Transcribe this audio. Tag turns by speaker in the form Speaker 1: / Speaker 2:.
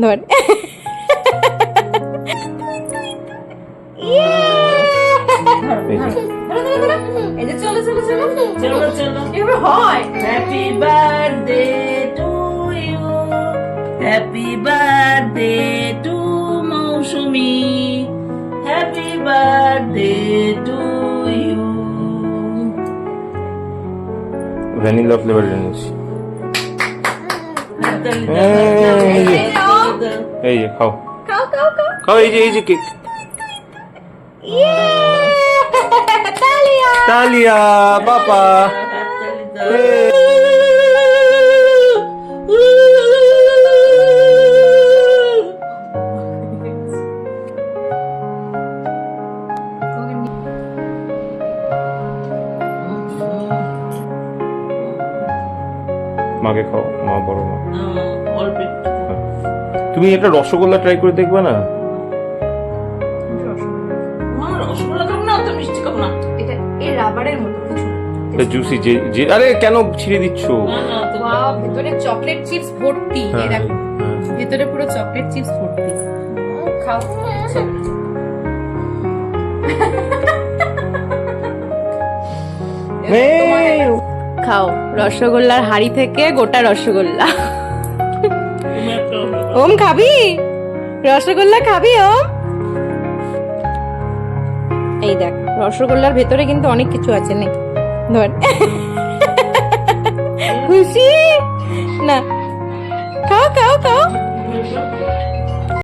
Speaker 1: ধর। এই যে চলো চলো চলো
Speaker 2: চলো চলো।
Speaker 1: এবার হয়।
Speaker 2: Happy birthday to you, happy birthday to Mousumi, happy birthday to you.
Speaker 3: Vanilla flavour এনেছি। এই যে খাও
Speaker 1: খাও খাও খাও।
Speaker 3: খাও, এই যে কেক।
Speaker 1: তালিয়া।
Speaker 3: তালিয়া বাবা। মাকে খাও, মা বড় মা।
Speaker 2: অল্প একটু।
Speaker 3: তুমি একটা রসগোল্লা ট্রাই করে দেখবে না?
Speaker 2: রসগোল্লা খাবো না, তো মিষ্টি খাবো না।
Speaker 1: এটা এই রাবারের মতো কিছু।
Speaker 3: এটা জুসি যে আরে কেন ছিঁড়ে দিচ্ছ?
Speaker 2: না না তো
Speaker 1: ওয়াও, ভেতরে চকলেট চিপস ভর্তি। এই
Speaker 3: হ্যাঁ,
Speaker 1: দেখো
Speaker 3: হ্যাঁ।
Speaker 1: ভেতরে পুরো চকলেট চিপস ভর্তি। খাও। খাও রসগোল্লার হাড়ি থেকে গোটা রসগোল্লা।
Speaker 2: তুমি একটা রসগোল্লা।
Speaker 1: ওম খাবি রসগোল্লা? খাবি ওম? এই দেখ রসগোল্লার ভেতরে কিন্তু অনেক কিছু আছে। নে ধর। খুশি না? খাও খাও খাও।